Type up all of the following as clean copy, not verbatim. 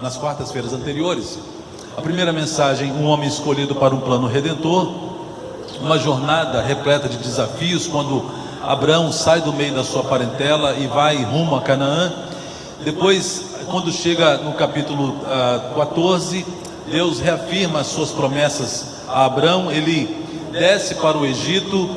nas quartas-feiras anteriores. A primeira mensagem, um homem escolhido para um plano redentor, uma jornada repleta de desafios, quando Abraão sai do meio da sua parentela e vai rumo a Canaã. Depois, quando chega no capítulo 14, Deus reafirma as suas promessas a Abraão. Ele desce para o Egito,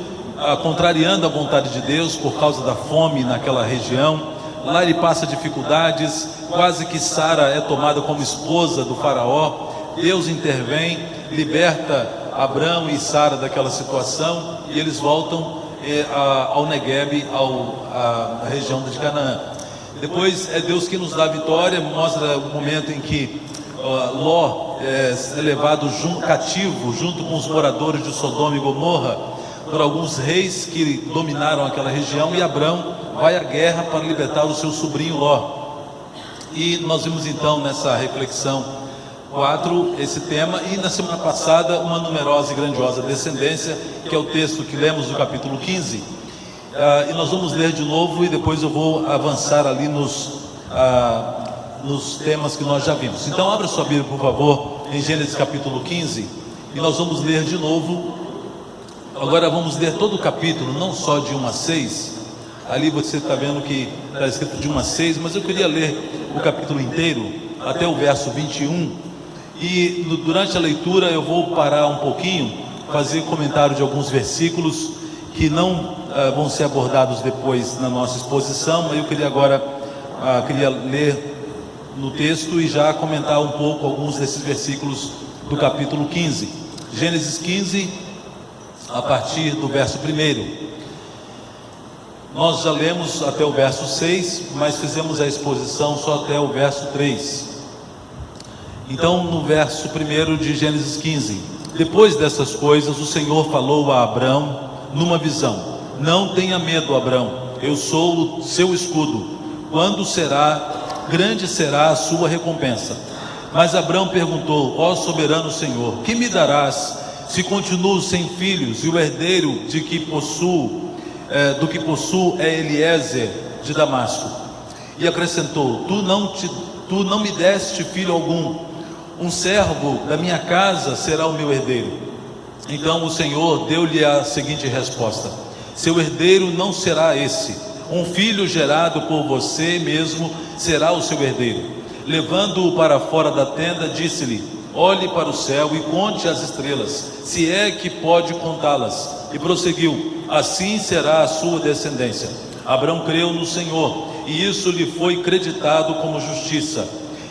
contrariando a vontade de Deus por causa da fome naquela região. Lá ele passa dificuldades, quase que Sara é tomada como esposa do faraó. Deus intervém, liberta Abraão e Sara daquela situação, e eles voltam ao Negueb, à região de Canaã. Depois é Deus que nos dá a vitória, mostra o momento em que Ló é levado cativo junto com os moradores de Sodoma e Gomorra por alguns reis que dominaram aquela região, e Abraão vai à guerra para libertar o seu sobrinho Ló. E nós vimos então nessa reflexão 4 esse tema, e na semana passada uma numerosa e grandiosa descendência, que é o texto que lemos do capítulo 15. E nós vamos ler de novo e depois eu vou avançar ali nos temas que nós já vimos. Então abra sua Bíblia, por favor, em Gênesis capítulo 15, e nós vamos ler de novo. Agora vamos ler todo o capítulo, não só de 1 a 6. Ali você está vendo que está escrito de 1 a 6, mas eu queria ler o capítulo inteiro, até o verso 21. E durante a leitura eu vou parar um pouquinho, fazer comentário de alguns versículos que não vão ser abordados depois na nossa exposição, mas eu queria agora ler no texto e já comentar um pouco alguns desses versículos do capítulo 15. Gênesis 15, a partir do verso 1. Nós já lemos até o verso 6, mas fizemos a exposição só até o verso 3. Então, no verso 1 de Gênesis 15: depois dessas coisas, o Senhor falou a Abrão numa visão: não tenha medo, Abrão, eu sou o seu escudo. Grande será a sua recompensa. Mas Abrão perguntou: ó soberano Senhor, que me darás se continuo sem filhos, e o herdeiro do que possuo é Eliezer de Damasco? E acrescentou: tu não me deste filho algum, um servo da minha casa será o meu herdeiro. Então o Senhor deu-lhe a seguinte resposta: seu herdeiro não será esse, um filho gerado por você mesmo será o seu herdeiro. Levando-o para fora da tenda, disse-lhe: olhe para o céu e conte as estrelas, se é que pode contá-las. E prosseguiu: assim será a sua descendência. Abrão creu no Senhor, e isso lhe foi creditado como justiça.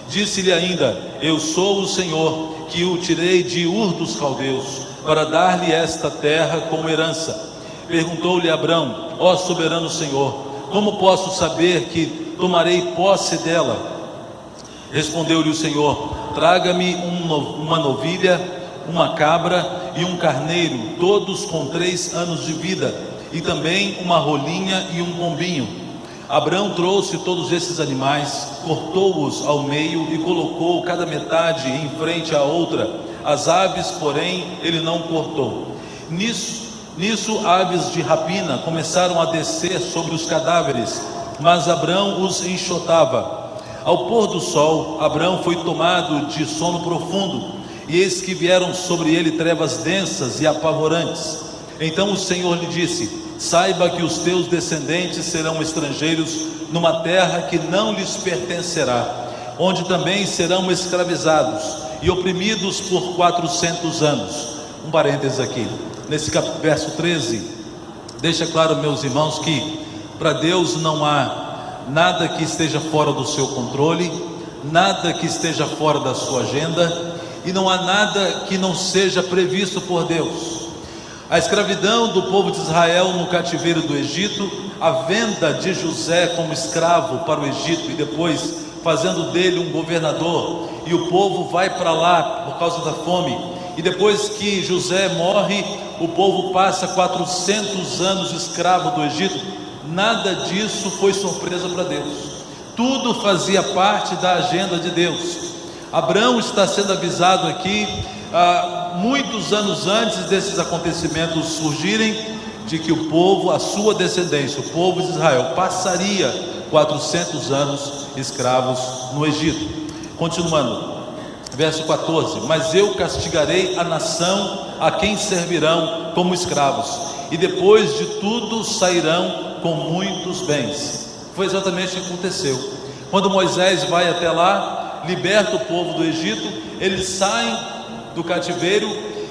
Disse-lhe ainda: eu sou o Senhor, que o tirei de Ur dos Caldeus, para dar-lhe esta terra como herança. Perguntou-lhe Abrão: ó soberano Senhor, como posso saber que tomarei posse dela? Respondeu-lhe o Senhor: traga-me uma novilha, uma cabra e um carneiro, todos com 3 anos de vida, e também uma rolinha e um pombinho. Abrão trouxe todos esses animais, cortou-os ao meio e colocou cada metade em frente à outra. As aves, porém, ele não cortou. Nisso aves de rapina começaram a descer sobre os cadáveres, mas Abrão os enxotava. Ao pôr do sol, Abrão foi tomado de sono profundo, e eis que vieram sobre ele trevas densas e apavorantes. Então o Senhor lhe disse: saiba que os teus descendentes serão estrangeiros numa terra que não lhes pertencerá, onde também serão escravizados e oprimidos por 400 anos. Um parênteses aqui, nesse verso 13, deixa claro, meus irmãos, que para Deus não há nada que esteja fora do seu controle, nada que esteja fora da sua agenda, e não há nada que não seja previsto por Deus. A escravidão do povo de Israel no cativeiro do Egito, a venda de José como escravo para o Egito e depois fazendo dele um governador, e o povo vai para lá por causa da fome, e depois que José morre, o povo passa 400 anos escravo do Egito. Nada disso foi surpresa para Deus, tudo fazia parte da agenda de Deus. Abrão está sendo avisado aqui, muitos anos antes desses acontecimentos surgirem, de que o povo, a sua descendência, o povo de Israel, passaria 400 anos escravos no Egito. Continuando, verso 14: mas eu castigarei a nação a quem servirão como escravos, e depois de tudo sairão com muitos bens. Foi exatamente o que aconteceu. Quando Moisés vai até lá, liberta o povo do Egito, eles saem do cativeiro,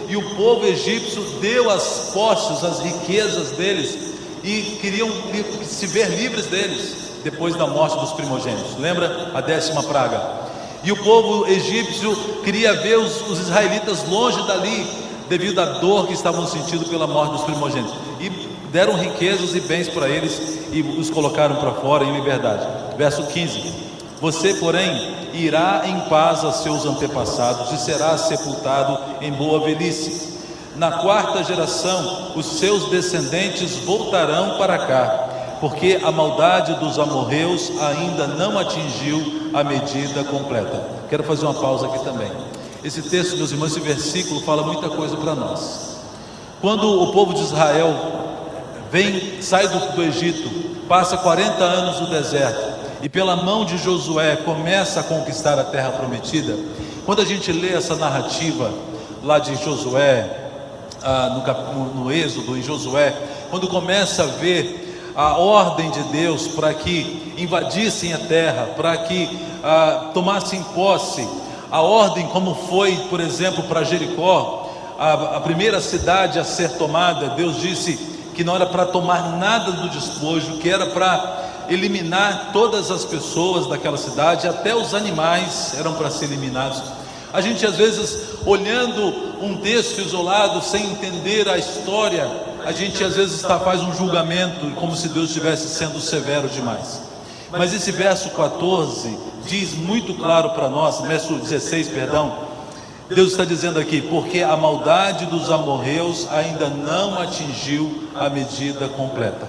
e o povo egípcio deu as posses, as riquezas deles, e queriam se ver livres deles, depois da morte dos primogênitos. Lembra a 10ª praga? E o povo egípcio queria ver os israelitas longe dali, devido à dor que estavam sentindo pela morte dos primogênitos, e deram riquezas e bens para eles, e os colocaram para fora em liberdade. Verso 15: você, porém, irá em paz a seus antepassados, e será sepultado em boa velhice. Na 4ª geração, os seus descendentes voltarão para cá, porque a maldade dos amorreus ainda não atingiu a medida completa. Quero fazer uma pausa aqui também. Esse texto, meus irmãos, esse versículo fala muita coisa para nós. Quando o povo de Israel sai do Egito, passa 40 anos no deserto, e pela mão de Josué começa a conquistar a terra prometida. Quando a gente lê essa narrativa lá de Josué, no Êxodo, em Josué, quando começa a ver a ordem de Deus para que invadissem a terra, para que tomassem posse, a ordem como foi, por exemplo, para Jericó, a primeira cidade a ser tomada, Deus disse que não era para tomar nada do despojo, que era para eliminar todas as pessoas daquela cidade, até os animais eram para ser eliminados. A gente às vezes, olhando um texto isolado, sem entender a história, a gente às vezes faz um julgamento, como se Deus estivesse sendo severo demais. Mas esse verso 14 diz muito claro para nós, verso 16, perdão, Deus está dizendo aqui: porque a maldade dos amorreus ainda não atingiu a medida completa.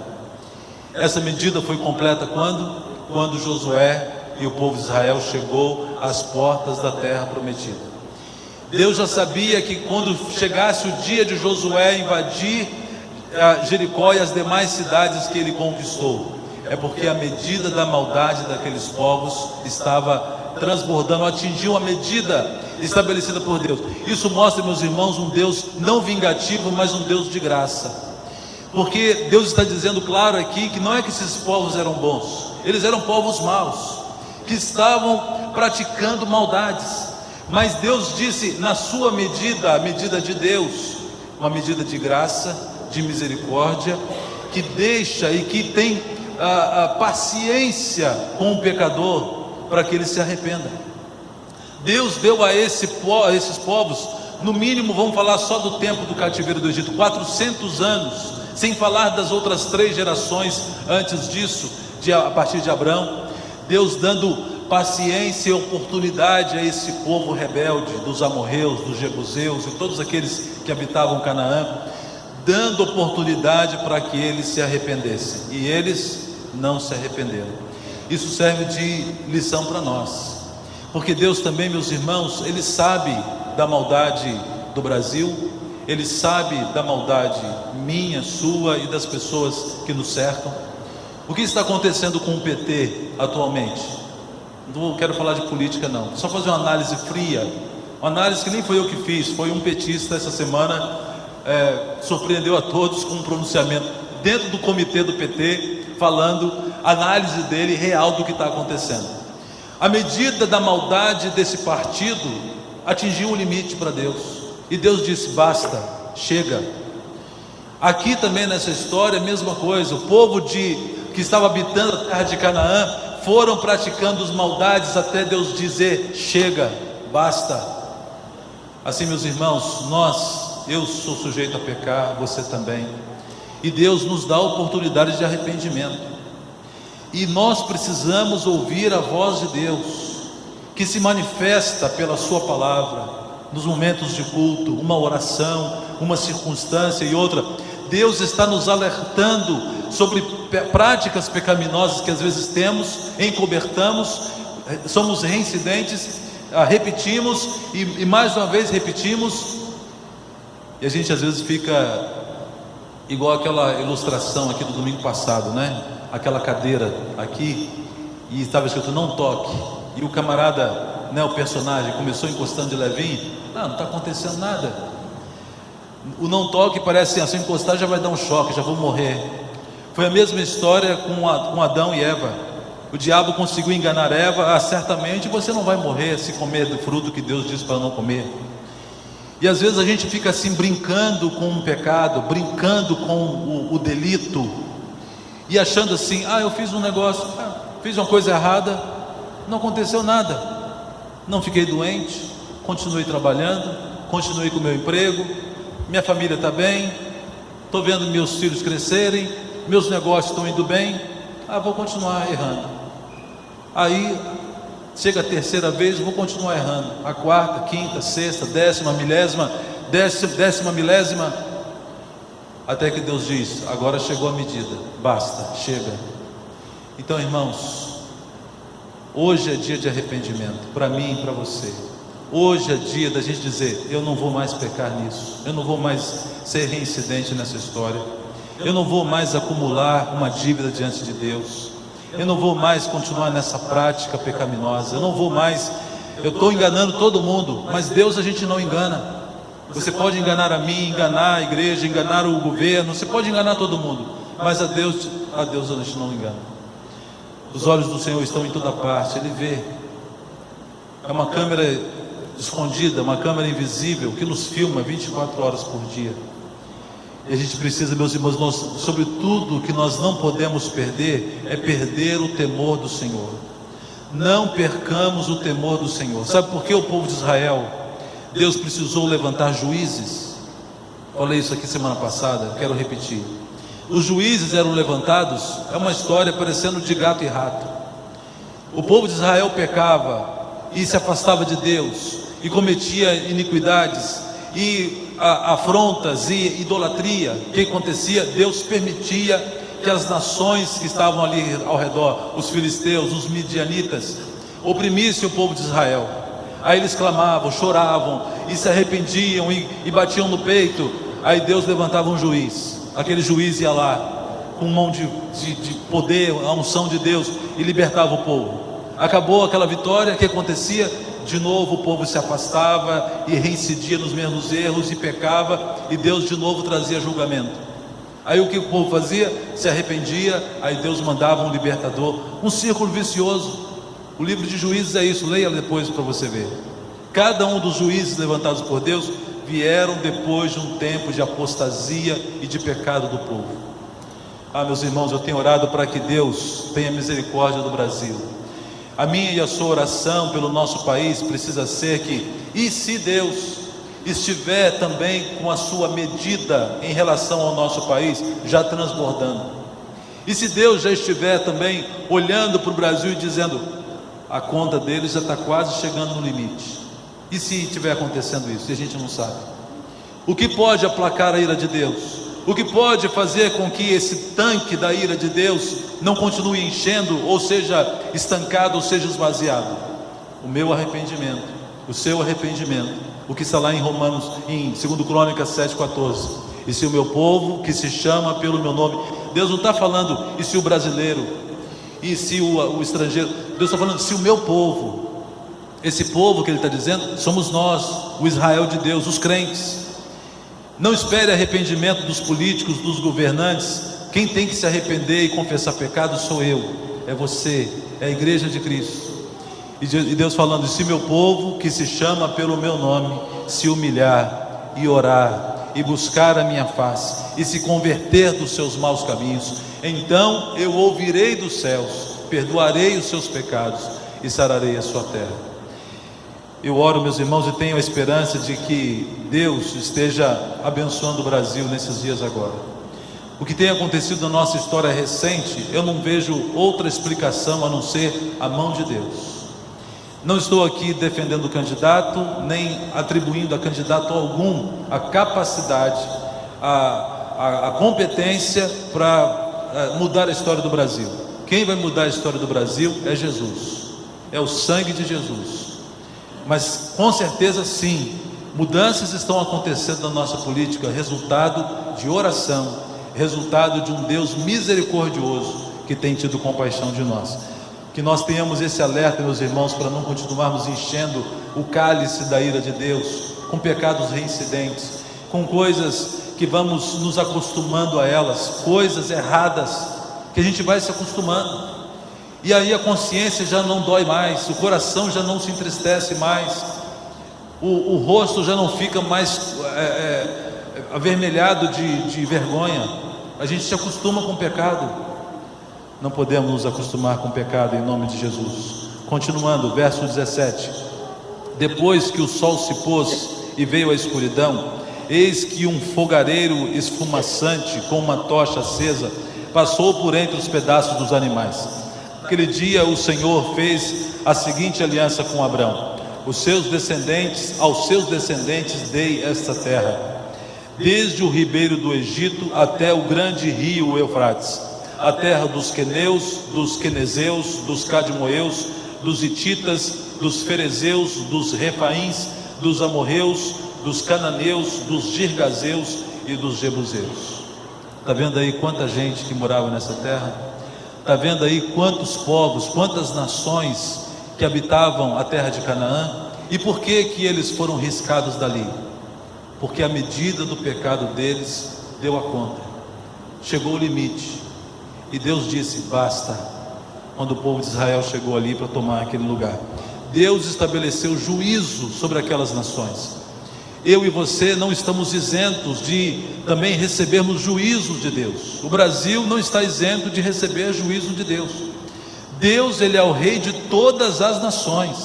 Essa medida foi completa quando? Quando Josué e o povo de Israel chegou às portas da terra prometida. Deus já sabia que quando chegasse o dia de Josué invadir Jericó e as demais cidades que ele conquistou, é porque a medida da maldade daqueles povos estava transbordando, atingiu a medida estabelecida por Deus. Isso mostra, meus irmãos, um Deus não vingativo, mas um Deus de graça. Porque Deus está dizendo claro aqui que não é que esses povos eram bons, eles eram povos maus, que estavam praticando maldades, mas Deus disse, na sua medida, a medida de Deus, uma medida de graça, de misericórdia, que deixa e que tem a paciência com o pecador, para que ele se arrependa. Deus deu a esses povos, no mínimo, vamos falar só do tempo do cativeiro do Egito, 400 anos, sem falar das outras 3 gerações antes disso, a partir de Abraão. Deus dando paciência e oportunidade a esse povo rebelde, dos amorreus, dos jebuseus e todos aqueles que habitavam Canaã, dando oportunidade para que eles se arrependessem, e eles não se arrependeram. Isso serve de lição para nós, porque Deus também, meus irmãos, Ele sabe da maldade do Brasil, Ele sabe da maldade minha, sua e das pessoas que nos cercam. O que está acontecendo com o PT atualmente? Não quero falar de política não, só fazer uma análise fria, uma análise que nem foi eu que fiz, foi um petista essa semana, surpreendeu a todos com um pronunciamento dentro do comitê do PT, falando, análise dele real do que está acontecendo. A medida da maldade desse partido atingiu um limite para Deus, e Deus disse, basta, chega. Aqui também nessa história, a mesma coisa, o povo que estava habitando a terra de Canaã, foram praticando as maldades até Deus dizer, chega, basta. Assim, meus irmãos, eu sou sujeito a pecar, você também, e Deus nos dá oportunidade de arrependimento, e nós precisamos ouvir a voz de Deus, que se manifesta pela sua palavra, nos momentos de culto, uma oração, uma circunstância e outra. Deus está nos alertando sobre práticas pecaminosas que às vezes temos, encobertamos, somos reincidentes, repetimos e mais uma vez repetimos, e a gente às vezes fica igual aquela ilustração aqui do domingo passado, né? Aquela cadeira aqui, e estava escrito não toque, e o camarada né, o personagem começou encostando de levinho, não está acontecendo nada. O não toque parece assim, se eu encostar já vai dar um choque, já vou morrer. Foi a mesma história com Adão e Eva. O diabo conseguiu enganar Eva, certamente você não vai morrer se comer do fruto que Deus disse para não comer. E às vezes a gente fica assim brincando com o pecado, brincando com o delito, e achando assim, eu fiz um negócio, fiz uma coisa errada, não aconteceu nada, não fiquei doente, continuei trabalhando, continuei com o meu emprego, minha família está bem, estou vendo meus filhos crescerem, meus negócios estão indo bem, vou continuar errando. Aí chega a terceira vez, vou continuar errando, a quarta, quinta, sexta, décima milésima, até que Deus diz, agora chegou a medida, basta, chega. Então, irmãos, hoje é dia de arrependimento, para mim e para você. Hoje é dia da gente dizer, eu não vou mais pecar nisso, eu não vou mais ser reincidente nessa história, eu não vou mais acumular uma dívida diante de Deus, eu não vou mais continuar nessa prática pecaminosa, eu estou enganando todo mundo, mas Deus a gente não engana. Você pode enganar a mim, enganar a igreja, enganar o governo, você pode enganar todo mundo, mas a Deus a gente não engana. Os olhos do Senhor estão em toda parte, Ele vê. É uma câmera escondida, uma câmera invisível que nos filma 24 horas por dia. E a gente precisa, meus irmãos, sobretudo o que nós não podemos perder é perder o temor do Senhor. Não percamos o temor do Senhor. Sabe por que o povo de Israel, Deus precisou levantar juízes? Falei isso aqui semana passada, quero repetir. Os juízes eram levantados, é uma história parecendo de gato e rato. O povo de Israel pecava e se afastava de Deus, e cometia iniquidades e afrontas e idolatria. O que acontecia? Deus permitia que as nações que estavam ali ao redor, os filisteus, os midianitas, oprimissem o povo de Israel. Aí eles clamavam, choravam e se arrependiam e batiam no peito. Aí Deus levantava um juiz, aquele juiz ia lá com mão de poder, a unção de Deus, e libertava o povo. Acabou aquela vitória, o que acontecia? De novo o povo se afastava e reincidia nos mesmos erros e pecava, e Deus de novo trazia julgamento. Aí o que o povo fazia? Se arrependia, aí Deus mandava um libertador. Um círculo vicioso. O livro de Juízes é isso, leia depois para você ver. Cada um dos juízes levantados por Deus vieram depois de um tempo de apostasia e de pecado do povo. Meus irmãos, eu tenho orado para que Deus tenha misericórdia do Brasil. A minha e a sua oração pelo nosso país precisa ser que, e se Deus estiver também com a sua medida em relação ao nosso país, já transbordando, e se Deus já estiver também olhando para o Brasil e dizendo, a conta deles já está quase chegando no limite, e se estiver acontecendo isso, e a gente não sabe, o que pode aplacar a ira de Deus? O que pode fazer com que esse tanque da ira de Deus não continue enchendo, ou seja estancado, ou seja esvaziado? O meu arrependimento, o seu arrependimento, o que está lá em Romanos, em 2 Crônicas 7,14. E se o meu povo, que se chama pelo meu nome, Deus não está falando, e se o brasileiro, e se o estrangeiro, Deus está falando, se o meu povo, esse povo que Ele está dizendo, somos nós, o Israel de Deus, os crentes. Não espere arrependimento dos políticos, dos governantes. Quem tem que se arrepender e confessar pecado sou eu, é você, é a igreja de Cristo. E Deus falando, se meu povo que se chama pelo meu nome se humilhar e orar e buscar a minha face e se converter dos seus maus caminhos, então eu ouvirei dos céus, perdoarei os seus pecados e sararei a sua terra. Eu oro, meus irmãos, e tenho a esperança de que Deus esteja abençoando o Brasil nesses dias agora. O que tem acontecido na nossa história recente, eu não vejo outra explicação a não ser a mão de Deus. Não estou aqui defendendo o candidato, nem atribuindo a candidato algum a capacidade, a competência para mudar a história do Brasil. Quem vai mudar a história do Brasil é Jesus, é o sangue de Jesus. Mas com certeza sim, mudanças estão acontecendo na nossa política, resultado de oração, resultado de um Deus misericordioso que tem tido compaixão de nós. Que nós tenhamos esse alerta, meus irmãos, para não continuarmos enchendo o cálice da ira de Deus com pecados reincidentes, com coisas que vamos nos acostumando a elas, coisas erradas que a gente vai se acostumando, e aí a consciência já não dói mais, o coração já não se entristece mais, o rosto já não fica mais avermelhado de vergonha. A gente se acostuma com o pecado. Não podemos nos acostumar com o pecado, em nome de Jesus. Continuando, verso 17: depois que o sol se pôs e veio a escuridão, eis que um fogareiro esfumaçante com uma tocha acesa passou por entre os pedaços dos animais. Aquele dia o Senhor fez a seguinte aliança com Abrão: aos seus descendentes dei esta terra, desde o ribeiro do Egito até o grande rio Eufrates, a terra dos queneus, dos quenezeus, dos cadmoeus, dos hititas, dos ferezeus, dos refaíns, dos amorreus, dos cananeus, dos girgazeus e dos jebuseus. Está vendo aí quanta gente que morava nessa terra? Está vendo aí quantos povos, quantas nações que habitavam a terra de Canaã? E por que eles foram riscados dali? Porque a medida do pecado deles deu a conta, chegou o limite, e Deus disse: basta. Quando o povo de Israel chegou ali para tomar aquele lugar, Deus estabeleceu juízo sobre aquelas nações. Eu e você não estamos isentos de também recebermos juízos de Deus. O Brasil não está isento de receber juízo de Deus. Deus, Ele é o Rei de todas as nações.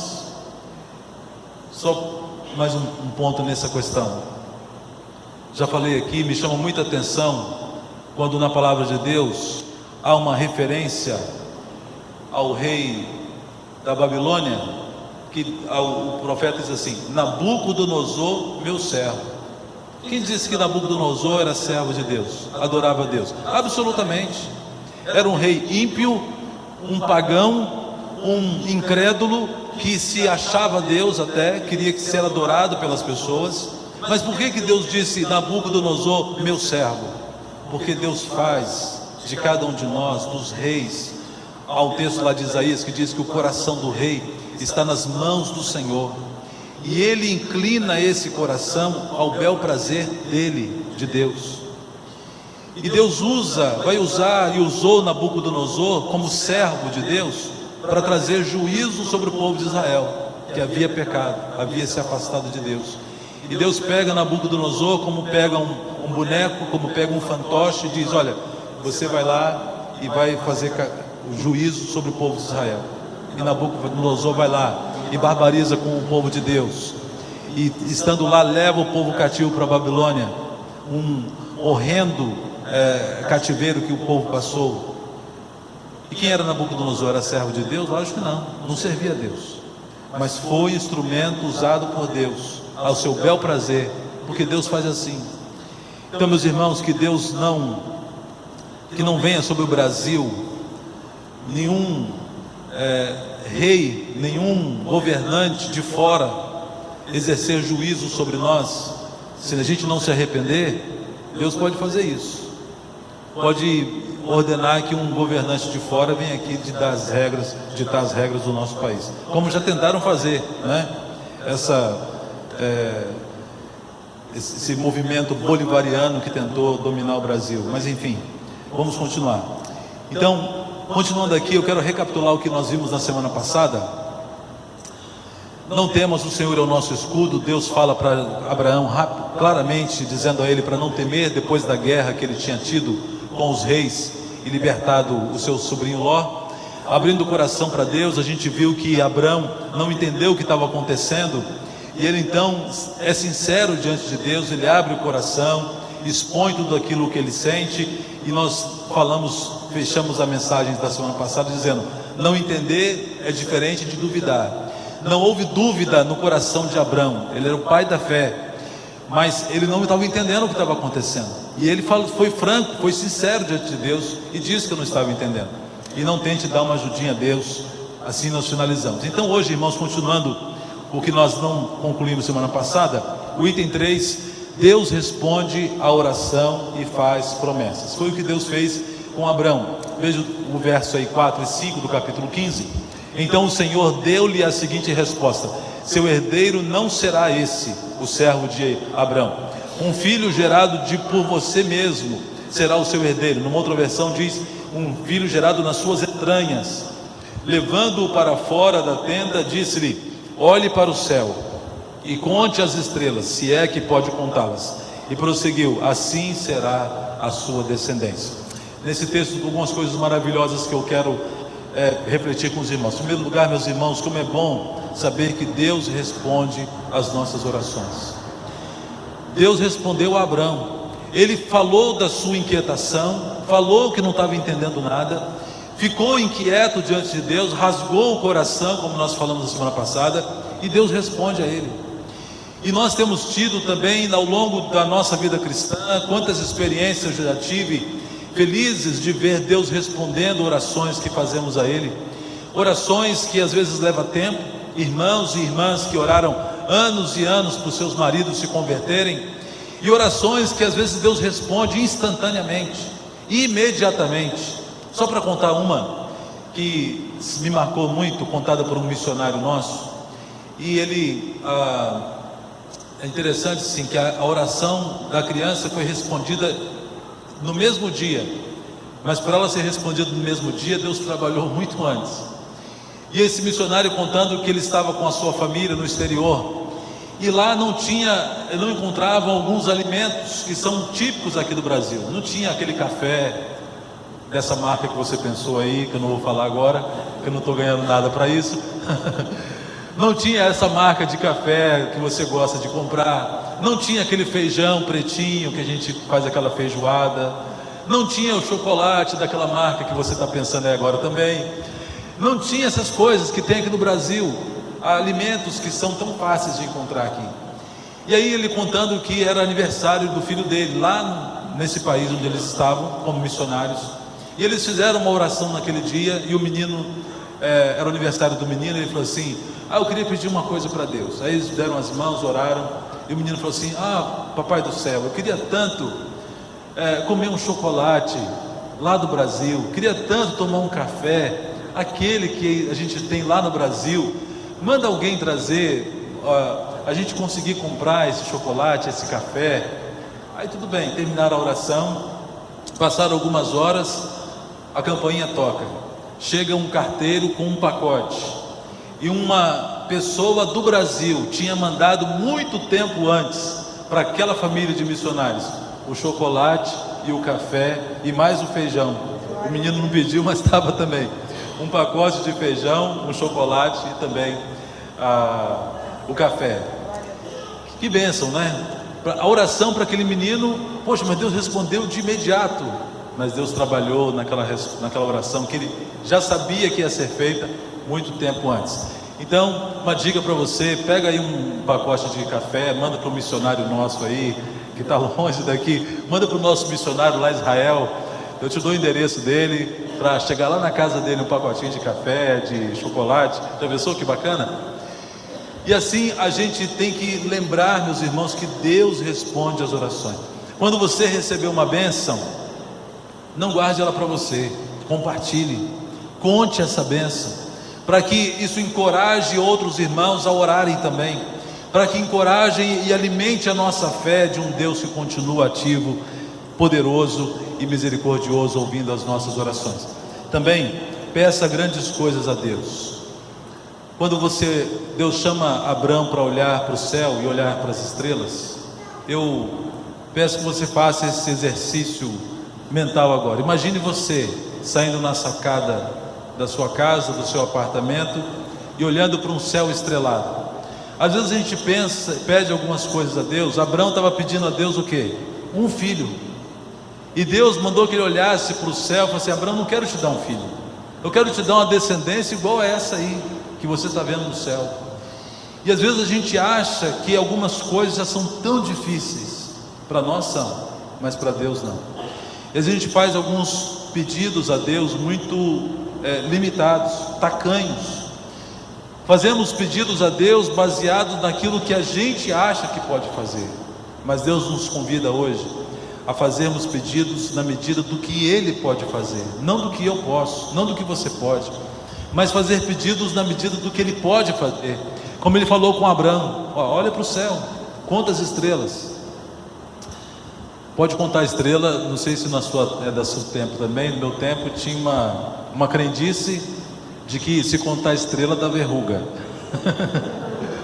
Só mais um ponto nessa questão. Já falei aqui, me chama muita atenção quando na palavra de Deus há uma referência ao rei da Babilônia, que o profeta diz assim: Nabucodonosor, meu servo. Quem disse que Nabucodonosor era servo de Deus, adorava a Deus? Absolutamente. Era um rei ímpio, um pagão, um incrédulo, que se achava Deus, até queria ser adorado pelas pessoas. Mas por que Deus disse Nabucodonosor, meu servo? Porque Deus faz de cada um de nós, dos reis. Há um texto lá de Isaías que diz que o coração do rei está nas mãos do Senhor, e Ele inclina esse coração ao bel prazer dele, de Deus. E Deus vai usar e usou Nabucodonosor como servo de Deus para trazer juízo sobre o povo de Israel, que havia pecado, havia se afastado de Deus. E Deus pega Nabucodonosor como pega um boneco, como pega um fantoche, e diz: olha, você vai lá e vai fazer o juízo sobre o povo de Israel. E Nabucodonosor vai lá e barbariza com o povo de Deus, e estando lá leva o povo cativo para a Babilônia, um horrendo cativeiro que o povo passou. E quem era Nabucodonosor? Era servo de Deus? Lógico que não servia a Deus, mas foi instrumento usado por Deus ao seu bel prazer, porque Deus faz assim. Então, meus irmãos, que Deus que não venha sobre o Brasil nenhum rei, nenhum governante de fora exercer juízo sobre nós. Se a gente não se arrepender, Deus pode fazer isso, pode ordenar que um governante de fora venha aqui ditar as regras do nosso país, como já tentaram fazer, né? Esse movimento bolivariano que tentou dominar o Brasil. Mas enfim, vamos continuar. Então, continuando aqui, eu quero recapitular o que nós vimos na semana passada. Não temas, o Senhor é o nosso escudo. Deus fala para Abraão claramente, dizendo a ele para não temer, depois da guerra que ele tinha tido com os reis e libertado o seu sobrinho Ló. Abrindo o coração para Deus, a gente viu que Abraão não entendeu o que estava acontecendo, e ele então é sincero diante de Deus. Ele abre o coração, expõe tudo aquilo que ele sente, e nós fechamos a mensagem da semana passada dizendo: não entender é diferente de duvidar. Não houve dúvida no coração de Abraão, ele era o pai da fé, mas ele não estava entendendo o que estava acontecendo, e ele foi franco, foi sincero diante de Deus e disse que eu não estava entendendo. E não tente dar uma ajudinha a Deus. Assim nós finalizamos. Então hoje, irmãos, continuando o que nós não concluímos semana passada, o item 3, Deus responde à oração e faz promessas. Foi o que Deus fez com Abraão. veja o verso aí 4 e 5 do capítulo 15. Então o Senhor deu-lhe a seguinte resposta: seu herdeiro não será esse, o servo de Abrão. Um filho gerado por você mesmo será o seu herdeiro. Numa outra versão diz: um filho gerado nas suas entranhas. Levando-o para fora da tenda, disse-lhe: olhe para o céu e conte as estrelas, se é que pode contá-las. E prosseguiu: assim será a sua descendência. Nesse texto, algumas coisas maravilhosas que eu quero refletir com os irmãos. Em primeiro lugar, meus irmãos, como é bom saber que Deus responde às nossas orações. Deus respondeu a Abrão. Ele falou da sua inquietação, falou que não estava entendendo nada, ficou inquieto diante de Deus, rasgou o coração, como nós falamos na semana passada, e Deus responde a ele. E nós temos tido também, ao longo da nossa vida cristã, quantas experiências eu já tive, felizes de ver Deus respondendo orações que fazemos a Ele, orações que às vezes levam tempo, irmãos e irmãs que oraram anos e anos para os seus maridos se converterem, e orações que às vezes Deus responde instantaneamente, imediatamente. Só para contar uma que me marcou muito, contada por um missionário nosso, e ele, é interessante sim, que a oração da criança foi respondida no mesmo dia, mas para ela ser respondida no mesmo dia, Deus trabalhou muito antes. E esse missionário contando que ele estava com a sua família no exterior, e lá não encontravam alguns alimentos que são típicos aqui do Brasil. Não tinha aquele café dessa marca que você pensou aí, que eu não vou falar agora, que eu não estou ganhando nada para isso. Não tinha essa marca de café que você gosta de comprar, não tinha aquele feijão pretinho que a gente faz aquela feijoada, não tinha o chocolate daquela marca que você está pensando aí agora também, não tinha essas coisas que tem aqui no Brasil, alimentos que são tão fáceis de encontrar aqui. E aí ele contando que era aniversário do filho dele, lá nesse país onde eles estavam, como missionários, e eles fizeram uma oração naquele dia, e o menino, era o aniversário do menino, ele falou assim: eu queria pedir uma coisa para Deus. Aí eles deram as mãos, oraram, e o menino falou assim: papai do céu, eu queria tanto comer um chocolate lá do Brasil, queria tanto tomar um café, aquele que a gente tem lá no Brasil, manda alguém trazer, a gente conseguir comprar esse chocolate, esse café. Aí tudo bem, terminaram a oração, passaram algumas horas, a campainha toca, chega um carteiro com um pacote, e uma pessoa do Brasil tinha mandado muito tempo antes para aquela família de missionários o chocolate e o café e mais o feijão. O menino não pediu, mas estava também um pacote de feijão, um chocolate e também o café. Que bênção, né? A oração para aquele menino, poxa, mas Deus respondeu de imediato. Mas Deus trabalhou naquela oração que ele já sabia que ia ser feita muito tempo antes. Então, uma dica para você: pega aí um pacote de café, manda para o missionário nosso aí, que está longe daqui, manda para o nosso missionário lá em Israel. Eu te dou o endereço dele, para chegar lá na casa dele um pacotinho de café, de chocolate. Já pensou que bacana? E assim a gente tem que lembrar, meus irmãos, que Deus responde às orações. Quando você receber uma bênção, não guarde ela para você, compartilhe, conte essa bênção, para que isso encoraje outros irmãos a orarem também, para que encorajem e alimente a nossa fé de um Deus que continua ativo, poderoso e misericordioso, ouvindo as nossas orações. Também peça grandes coisas a Deus. Quando Deus chama Abrão para olhar para o céu e olhar para as estrelas, eu peço que você faça esse exercício mental agora. Imagine você saindo na sacada da sua casa, do seu apartamento, e olhando para um céu estrelado. Às vezes a gente pede algumas coisas a Deus. Abrão estava pedindo a Deus o quê? Um filho. E Deus mandou que ele olhasse para o céu e falou assim: Abrão, não quero te dar um filho, eu quero te dar uma descendência igual a essa aí que você está vendo no céu. E às vezes a gente acha que algumas coisas já são tão difíceis, para nós são, mas para Deus não. E às vezes a gente faz alguns pedidos a Deus muito limitados, tacanhos. Fazemos pedidos a Deus baseados naquilo que a gente acha que pode fazer. Mas Deus nos convida hoje a fazermos pedidos na medida do que Ele pode fazer, não do que eu posso, não do que você pode, mas fazer pedidos na medida do que Ele pode fazer. Como Ele falou com Abraão: olha para o céu, conta as estrelas. Pode contar a estrela. Não sei se é do seu tempo também. No meu tempo tinha uma crendice de que se contar a estrela dá verruga.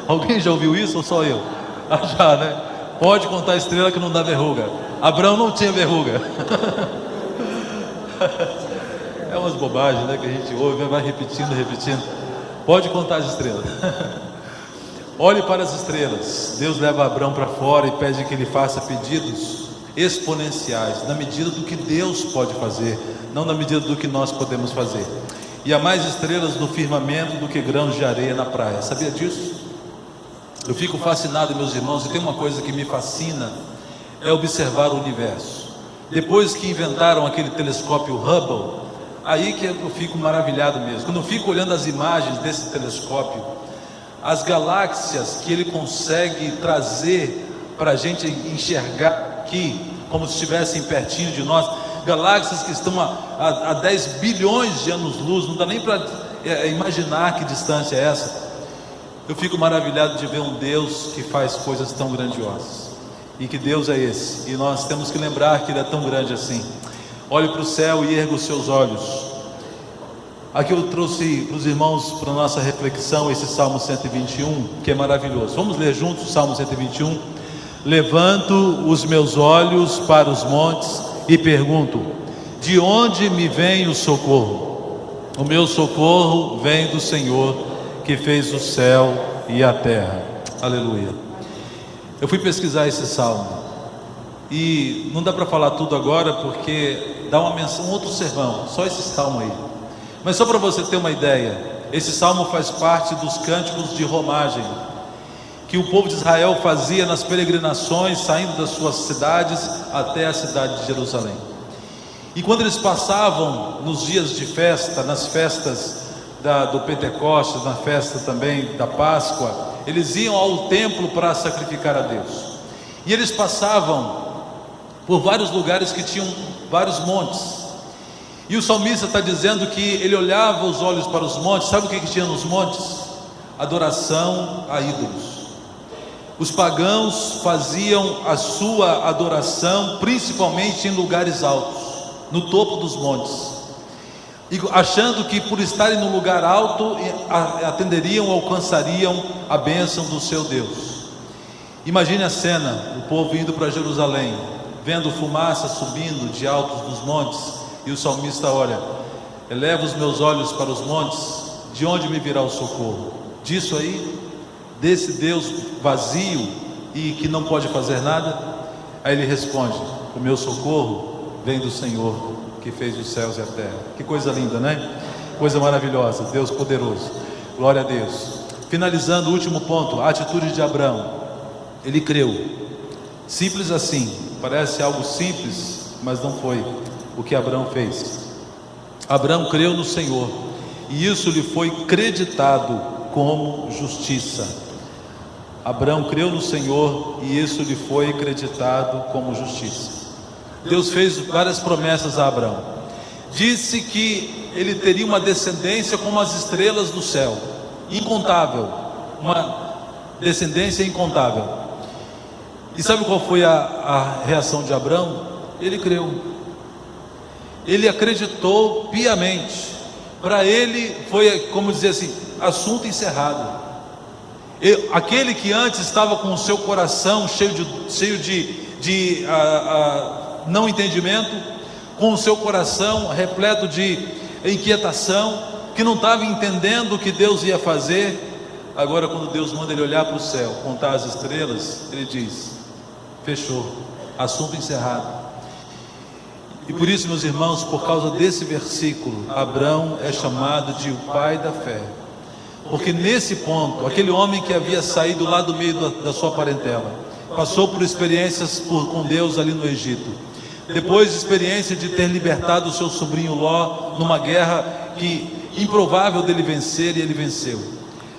Alguém já ouviu isso ou só eu? Já, né? Pode contar a estrela que não dá verruga. Abraão não tinha verruga. É umas bobagens, né, que a gente ouve, vai repetindo. Pode contar as estrelas. Olhe para as estrelas. Deus leva Abraão para fora e pede que ele faça pedidos exponenciais, na medida do que Deus pode fazer, não na medida do que nós podemos fazer. E há mais estrelas no firmamento do que grãos de areia na praia. Sabia disso? Eu fico fascinado, meus irmãos, e tem uma coisa que me fascina, é observar o universo. Depois que inventaram aquele telescópio Hubble, aí que eu fico maravilhado mesmo. Quando eu fico olhando as imagens desse telescópio, as galáxias que ele consegue trazer para a gente enxergar aqui, como se estivessem pertinho de nós, galáxias que estão a 10 bilhões de anos-luz, não dá nem para imaginar que distância é essa. Eu fico maravilhado de ver um Deus que faz coisas tão grandiosas. E que Deus é esse? E nós temos que lembrar que Ele é tão grande assim. Olhe para o céu e erga os seus olhos. Aqui eu trouxe para os irmãos, para a nossa reflexão, esse Salmo 121, que é maravilhoso. Vamos ler juntos o Salmo 121. Levanto os meus olhos para os montes e pergunto: de onde me vem o socorro? O meu socorro vem do Senhor, que fez o céu e a terra. Aleluia. Eu fui pesquisar esse salmo e não dá para falar tudo agora, porque dá uma menção, um outro sermão, só esse salmo aí. Mas só para você ter uma ideia, esse salmo faz parte dos cânticos de romagem que o povo de Israel fazia nas peregrinações, saindo das suas cidades até a cidade de Jerusalém. E quando eles passavam nos dias de festa, nas festas do Pentecostes, na festa também da Páscoa, eles iam ao templo para sacrificar a Deus. E eles passavam por vários lugares que tinham vários montes. E o salmista está dizendo que ele olhava os olhos para os montes. Sabe o que tinha nos montes? Adoração a ídolos. Os pagãos faziam a sua adoração principalmente em lugares altos, no topo dos montes, e achando que por estarem no lugar alto atenderiam, alcançariam a bênção do seu Deus. Imagine a cena, o povo indo para Jerusalém, vendo fumaça subindo de altos dos montes, e o salmista olha: eleva os meus olhos para os montes, de onde me virá o socorro? Disso aí? Desse Deus vazio e que não pode fazer nada? Aí ele responde: o meu socorro vem do Senhor, que fez os céus e a terra. Que coisa linda, né? Coisa maravilhosa, Deus poderoso. Glória a Deus. Finalizando, o último ponto, a atitude de Abraão. Ele creu. Simples assim, parece algo simples, mas não foi o que Abraão fez. Abraão creu no Senhor, e isso lhe foi creditado como justiça. Abraão creu no Senhor, e isso lhe foi creditado como justiça. Deus fez várias promessas a Abraão. Disse que ele teria uma descendência como as estrelas do céu, incontável, uma descendência incontável. E sabe qual foi a reação de Abraão? Ele creu. Ele acreditou piamente. Para ele foi, como dizer assim, assunto encerrado. Aquele que antes estava com o seu coração cheio de não entendimento, com o seu coração repleto de inquietação, que não estava entendendo o que Deus ia fazer, agora quando Deus manda ele olhar para o céu, contar as estrelas, ele diz: fechou, assunto encerrado. E por isso, meus irmãos, por causa desse versículo, Abraão é chamado de o pai da fé. Porque nesse ponto, aquele homem que havia saído lá do meio da sua parentela, passou por experiências com Deus ali no Egito, depois de experiência de ter libertado o seu sobrinho Ló numa guerra que improvável dele vencer, e ele venceu.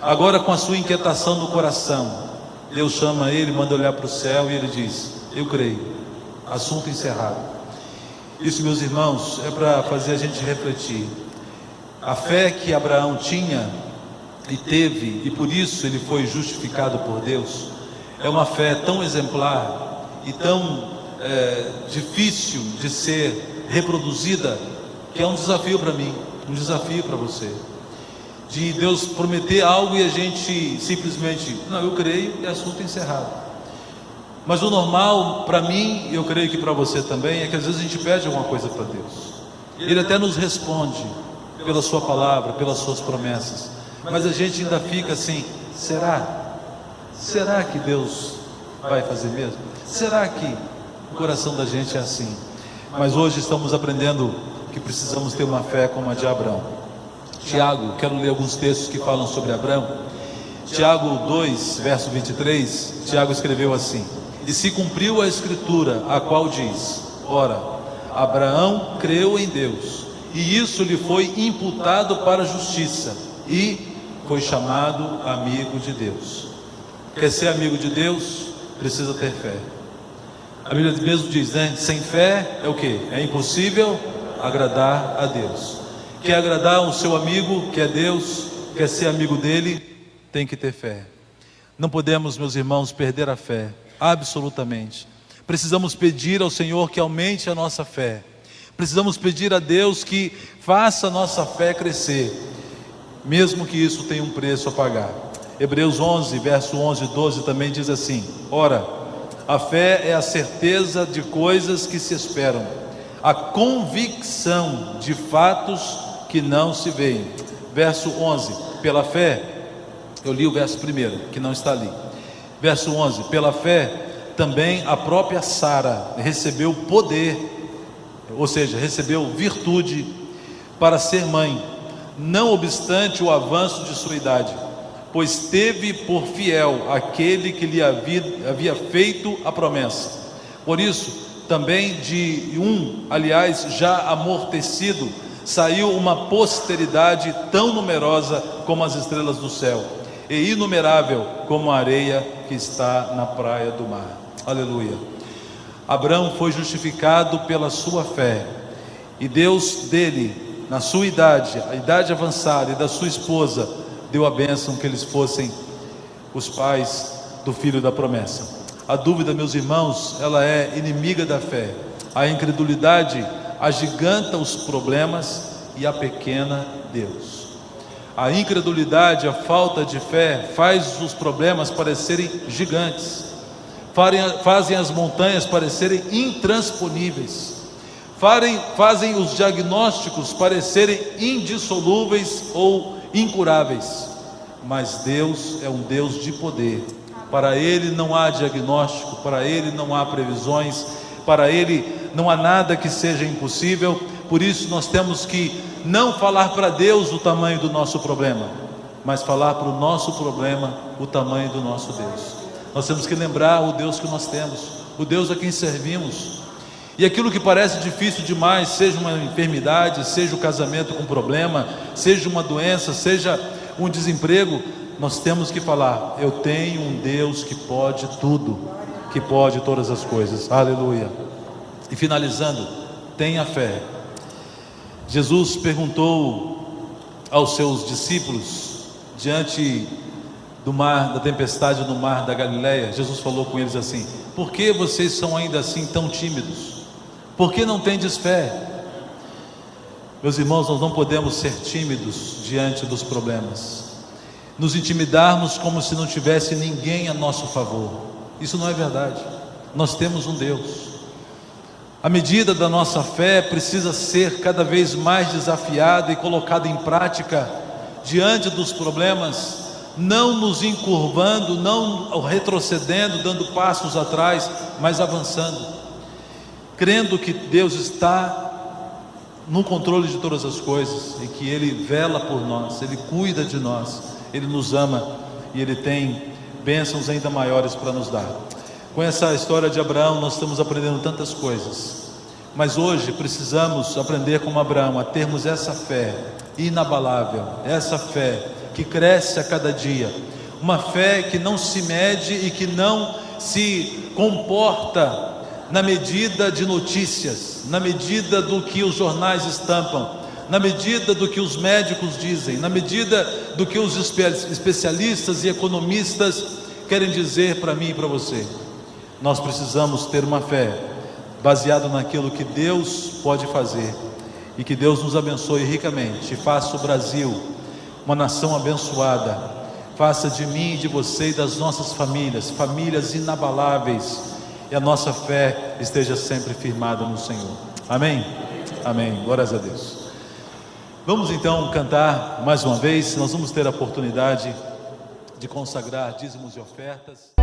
Agora, com a sua inquietação no coração, Deus chama ele, manda olhar para o céu, e ele diz: eu creio, assunto encerrado. Isso, meus irmãos, é para fazer a gente refletir. A fé que Abraão tinha e teve, e por isso ele foi justificado por Deus, é uma fé tão exemplar e tão difícil de ser reproduzida, que é um desafio para mim, um desafio para você, de Deus prometer algo e a gente simplesmente, não, eu creio, é assunto encerrado. Mas o normal para mim, e eu creio que para você também, é que às vezes a gente pede alguma coisa para Deus, Ele até nos responde pela sua palavra, pelas suas promessas, mas a gente ainda fica assim, será que Deus vai fazer mesmo? Será que o coração da gente é assim? Mas hoje estamos aprendendo que precisamos ter uma fé como a de Abraão. Tiago, quero ler alguns textos que falam sobre Abraão. Tiago 2, verso 23, Tiago escreveu assim: e se cumpriu a escritura, a qual diz: ora, Abraão creu em Deus, e isso lhe foi imputado para a justiça, e foi chamado amigo de Deus. Quer ser amigo de Deus? Precisa ter fé. A Bíblia mesmo diz, né? Sem fé é o que? É impossível agradar a Deus. Quer agradar o seu amigo, que é Deus, quer ser amigo dele, tem que ter fé. Não podemos, meus irmãos, perder a fé, absolutamente. Precisamos pedir ao Senhor que aumente a nossa fé. Precisamos pedir a Deus que faça a nossa fé crescer, mesmo que isso tenha um preço a pagar. Hebreus 11, verso 11 e 12 também diz assim: ora, a fé é a certeza de coisas que se esperam, a convicção de fatos que não se veem. Verso 11, pela fé, eu li o verso primeiro, que não está ali. Verso 11, pela fé, também a própria Sara recebeu poder, ou seja, recebeu virtude para ser mãe, não obstante o avanço de sua idade, pois teve por fiel aquele que lhe havia feito a promessa. Por isso, também de aliás, já amortecido, saiu uma posteridade tão numerosa como as estrelas do céu, e inumerável como a areia que está na praia do mar. Aleluia. Abraão foi justificado pela sua fé, e Deus dele, na sua idade, a idade avançada, e da sua esposa, deu a bênção que eles fossem os pais do filho da promessa. A dúvida, meus irmãos, ela é inimiga da fé. A incredulidade agiganta os problemas e apequena Deus. A incredulidade, a falta de fé, faz os problemas parecerem gigantes, fazem as montanhas parecerem intransponíveis, fazem os diagnósticos parecerem indissolúveis ou incuráveis. Mas Deus é um Deus de poder. Para Ele não há diagnóstico, para Ele não há previsões, para Ele não há nada que seja impossível. Por isso nós temos que não falar para Deus o tamanho do nosso problema, mas falar para o nosso problema o tamanho do nosso Deus. Nós temos que lembrar o Deus que nós temos, o Deus a quem servimos. E aquilo que parece difícil demais, seja uma enfermidade, seja o casamento com problema, seja uma doença, seja um desemprego, nós temos que falar: eu tenho um Deus que pode tudo, que pode todas as coisas. Aleluia. E finalizando, tenha fé. Jesus perguntou aos seus discípulos, diante do mar, da tempestade no mar da Galileia, Jesus falou com eles assim: por que vocês são ainda assim tão tímidos? Por que não tendes fé? Meus irmãos, nós não podemos ser tímidos diante dos problemas, nos intimidarmos como se não tivesse ninguém a nosso favor. Isso não é verdade. Nós temos um Deus. A medida da nossa fé precisa ser cada vez mais desafiada e colocada em prática diante dos problemas, não nos encurvando, não retrocedendo, dando passos atrás, mas avançando, crendo que Deus está no controle de todas as coisas e que Ele vela por nós, Ele cuida de nós, Ele nos ama e Ele tem bênçãos ainda maiores para nos dar. Com essa história de Abraão nós estamos aprendendo tantas coisas, mas hoje precisamos aprender como Abraão a termos essa fé inabalável, essa fé que cresce a cada dia, uma fé que não se mede e que não se comporta na medida de notícias, na medida do que os jornais estampam, na medida do que os médicos dizem, na medida do que os especialistas e economistas querem dizer para mim e para você. Nós precisamos ter uma fé baseada naquilo que Deus pode fazer, e que Deus nos abençoe ricamente, e faça o Brasil uma nação abençoada, faça de mim e de você e das nossas famílias, famílias inabaláveis, e a nossa fé esteja sempre firmada no Senhor. Amém? Amém, glórias a Deus. Vamos então cantar mais uma vez. Nós vamos ter a oportunidade de consagrar dízimos e ofertas.